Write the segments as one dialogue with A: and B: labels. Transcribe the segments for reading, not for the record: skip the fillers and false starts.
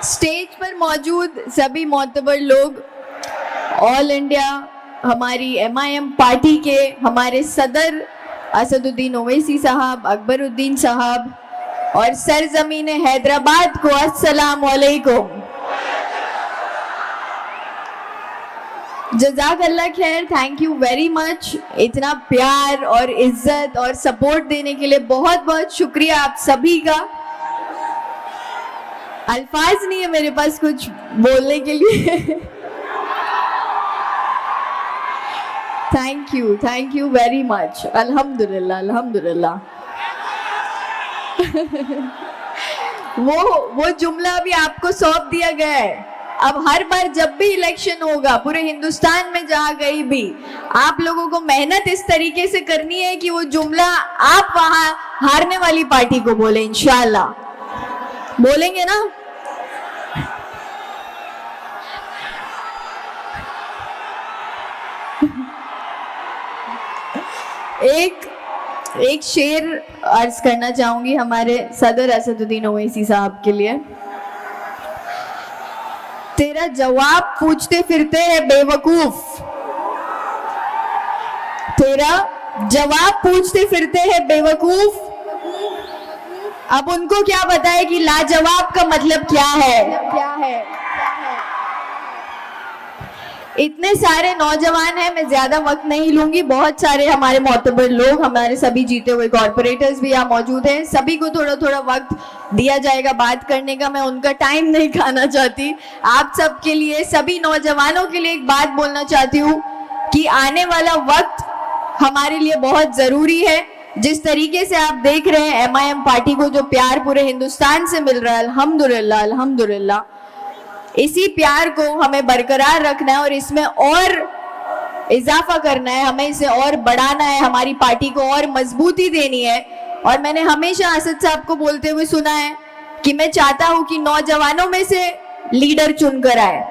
A: Stage पर मौजूद सभी मोतबर लोग, ऑल इंडिया हमारी MIM पार्टी के हमारे सदर असदुद्दीन ओवैसी साहब, अकबरुद्दीन साहब और सरजमीन हैदराबाद को अस्सलाम वालेकुम। जज़ाकल्लाह खैर, थैंक यू वेरी मच। इतना प्यार और इज्जत और सपोर्ट देने के लिए बहुत बहुत शुक्रिया आप सभी का। अल्फाज नहीं है मेरे पास कुछ बोलने के लिए। Thank you very much. अल्हम्दुलिल्लाह अल्हम्दुलिल्लाह। वो जुमला अभी आपको सौंप दिया गया है। अब हर बार जब भी इलेक्शन होगा पूरे हिंदुस्तान में जहां कहीं भी, आप लोगों को मेहनत इस तरीके से करनी है कि वो जुमला आप वहां हारने वाली पार्टी को बोले। इंशाल्लाह बोलेंगे ना? एक शेर अर्ज करना चाहूंगी हमारे सदर असदुद्दीन ओवैसी साहब के लिए। तेरा जवाब पूछते फिरते हैं बेवकूफ, तेरा जवाब पूछते फिरते हैं बेवकूफ। अब उनको क्या पता है कि लाजवाब का मतलब क्या है। इतने सारे नौजवान हैं, मैं ज्यादा वक्त नहीं लूंगी। बहुत सारे हमारे मोतबर लोग, हमारे सभी जीते हुए कॉर्पोरेटर्स भी यहाँ मौजूद हैं। सभी को थोड़ा थोड़ा वक्त दिया जाएगा बात करने का। मैं उनका टाइम नहीं खाना चाहती। आप सबके लिए, सभी नौजवानों के लिए एक बात बोलना चाहती हूँ कि आने वाला वक्त हमारे लिए बहुत जरूरी है। जिस तरीके से आप देख रहे हैं MIM पार्टी को जो प्यार पूरे हिंदुस्तान से मिल रहा है, अल्हम्दुलिल्लाह अल्हम्दुलिल्लाह, इसी प्यार को हमें बरकरार रखना है और इसमें और इजाफा करना है, हमें इसे और बढ़ाना है, हमारी पार्टी को और मजबूती देनी है। और मैंने हमेशा असद साहब को बोलते हुए सुना है कि मैं चाहता हूं कि नौजवानों में से लीडर चुनकर आए।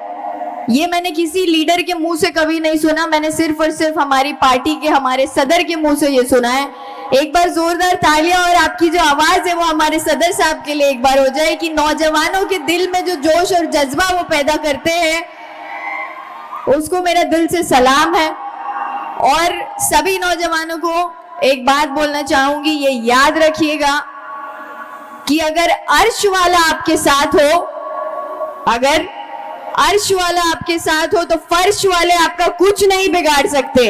A: ये मैंने किसी लीडर के मुंह से कभी नहीं सुना, मैंने सिर्फ और सिर्फ हमारी पार्टी के, हमारे सदर के मुंह से ये सुना है। एक बार जोरदार तालियां और आपकी जो आवाज है वो हमारे सदर साहब के लिए एक बार हो जाए कि नौजवानों के दिल में जो जोश और जज्बा वो पैदा करते हैं, उसको मेरा दिल से सलाम है। और सभी नौजवानों को एक बात बोलना चाहूंगी, ये याद रखिएगा कि अगर अर्श वाला आपके साथ हो, अगर अर्श वाला आपके साथ हो तो फर्श वाले आपका कुछ नहीं बिगाड़ सकते।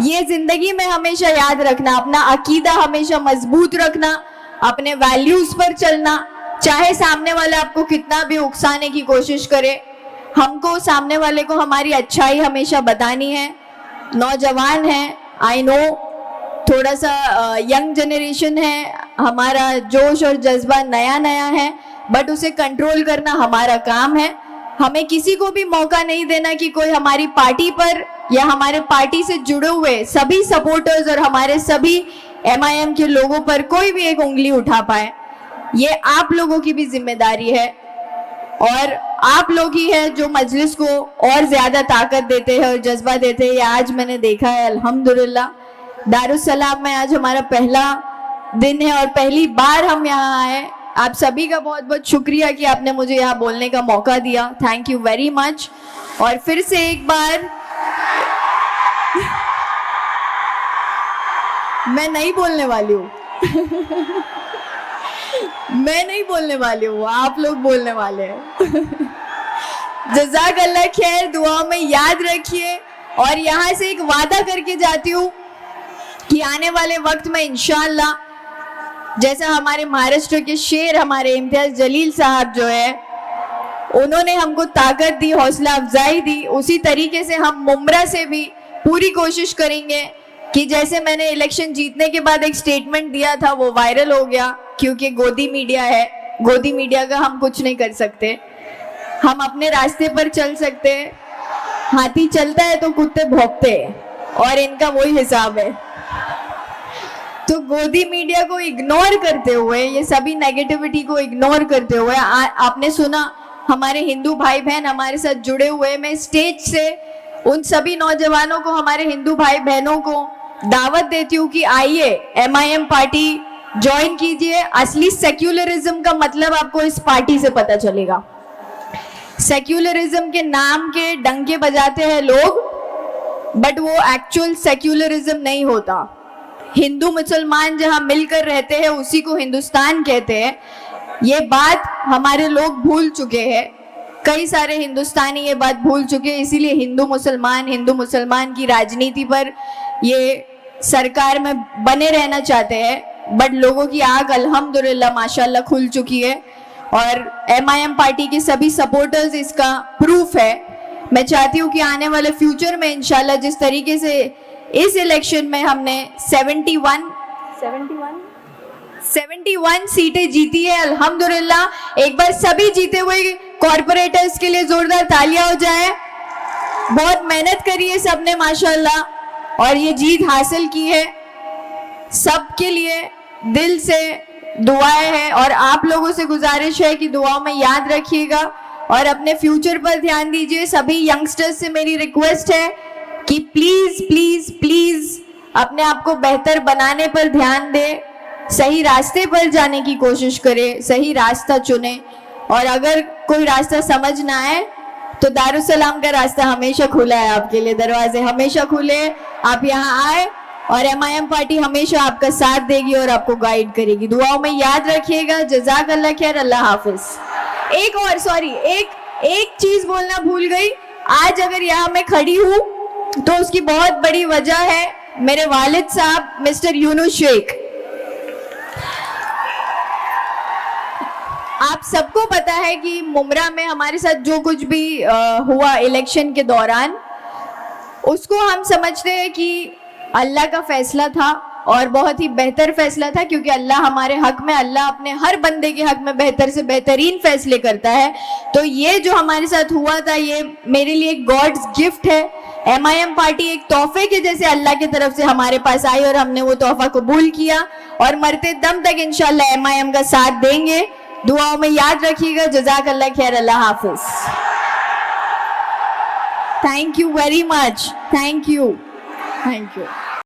A: ये जिंदगी में हमेशा याद रखना, अपना अकीदा हमेशा मजबूत रखना, अपने वैल्यूज पर चलना। चाहे सामने वाला आपको कितना भी उकसाने की कोशिश करे, हमको सामने वाले को हमारी अच्छाई हमेशा बतानी है। नौजवान है, आई नो थोड़ा सा यंग जनरेशन है, हमारा जोश और जज्बा नया नया है, बट उसे कंट्रोल करना हमारा काम है। हमें किसी को भी मौका नहीं देना कि कोई हमारी पार्टी पर या हमारे पार्टी से जुड़े हुए सभी सपोर्टर्स और हमारे सभी MIM के लोगों पर कोई भी एक उंगली उठा पाए। ये आप लोगों की भी जिम्मेदारी है और आप लोग ही है जो मजलिस को और ज्यादा ताकत देते हैं और जज्बा देते हैं। आज मैंने देखा है अल्हम्दुलिल्लाह दारुस्सलाम में आज हमारा पहला दिन है और पहली बार हम यहाँ आए। आप सभी का बहुत बहुत शुक्रिया कि आपने मुझे यहाँ बोलने का मौका दिया। Thank you very much. और फिर से एक बार मैं नहीं बोलने वाली हूँ। मैं नहीं बोलने वाली हूँ, आप लोग बोलने वाले हैं। जज़ाकल्लाह खैर, दुआ में याद रखिए। और यहाँ से एक वादा करके जाती हूँ कि आने वाले वक्त में इंशाअल्लाह, जैसा हमारे महाराष्ट्र के शेर हमारे इम्तियाज जलील साहब जो है, उन्होंने हमको ताकत दी, हौसला अफजाई दी, उसी तरीके से हम मुमरा से भी पूरी कोशिश करेंगे कि जैसे मैंने इलेक्शन जीतने के बाद एक स्टेटमेंट दिया था वो वायरल हो गया, क्योंकि गोदी मीडिया है, गोदी मीडिया का हम कुछ नहीं कर सकते। हम अपने रास्ते पर चल सकते हैं। हाथी चलता है तो कुत्ते भौंकते हैं और इनका वही हिसाब है। तो गोदी मीडिया को इग्नोर करते हुए, ये सभी नेगेटिविटी को इग्नोर करते हुए, आपने सुना हमारे हिंदू भाई बहन हमारे साथ जुड़े हुए, मैं स्टेज से उन सभी नौजवानों को, हमारे हिंदू भाई बहनों को दावत देती हूँ कि आइए MIM पार्टी ज्वाइन कीजिए। असली सेक्युलरिज्म का मतलब आपको इस पार्टी से पता चलेगा। सेक्युलरिज्म के नाम के डंके बजाते हैं लोग, बट वो एक्चुअल सेक्युलरिज्म नहीं होता। हिंदू मुसलमान जहां मिलकर रहते हैं उसी को हिंदुस्तान कहते हैं। ये बात हमारे लोग भूल चुके हैं, कई सारे हिंदुस्तानी ये बात भूल चुके हैं, इसीलिए हिंदू मुसलमान की राजनीति पर ये सरकार में बने रहना चाहते हैं। बट लोगों की आग अल्हम्दुलिल्लाह माशाल्लाह खुल चुकी है और MIM पार्टी के सभी सपोर्टर्स इसका प्रूफ है। मैं चाहती हूँ कि आने वाले फ्यूचर में इंशाल्लाह जिस तरीके से इस इलेक्शन में हमने 71 सीटें जीती है अल्हम्दुलिल्लाह, एक बार सभी जीते हुए कॉर्पोरेटर्स के लिए जोरदार तालियां हो जाए। बहुत मेहनत करी है सबने माशाल्लाह और ये जीत हासिल की है। सबके लिए दिल से दुआएं हैं और आप लोगों से गुजारिश है कि दुआओं में याद रखिएगा और अपने फ्यूचर पर ध्यान दीजिए। सभी यंगस्टर्स से मेरी रिक्वेस्ट है कि प्लीज प्लीज प्लीज अपने आप को बेहतर बनाने पर ध्यान दें, सही रास्ते पर जाने की कोशिश करें, सही रास्ता चुने। और अगर कोई रास्ता समझ ना आए तो दारुसलाम का रास्ता हमेशा खुला है आपके लिए, दरवाजे हमेशा खुले, आप यहाँ आए और MIM पार्टी हमेशा आपका साथ देगी और आपको गाइड करेगी। दुआओं में याद रखिएगा। जज़ाकल्लाह खैर, अल्लाह हाफिज। एक और एक चीज बोलना भूल गई। आज अगर यहाँ मैं खड़ी हूँ तो उसकी बहुत बड़ी वजह है मेरे वालिद साहब मिस्टर यूनुस शेख। आप सबको पता है कि मुमरा में हमारे साथ जो कुछ भी हुआ इलेक्शन के दौरान, उसको हम समझते हैं कि अल्लाह का फैसला था और बहुत ही बेहतर फैसला था, क्योंकि अल्लाह हमारे हक में, अल्लाह अपने हर बंदे के हक में बेहतर से बेहतरीन फैसले करता है। तो ये जो हमारे साथ हुआ था ये मेरे लिए गॉड्स गिफ्ट है। MIM पार्टी एक तोहफे के जैसे अल्लाह की तरफ से हमारे पास आई और हमने वो तोहफा कबूल किया और मरते दम तक इंशाल्लाह MIM का साथ देंगे। दुआओं में याद रखिएगा। जज़ाकल्लाह खैर, अल्लाह हाफिज। Thank you very much. Thank you.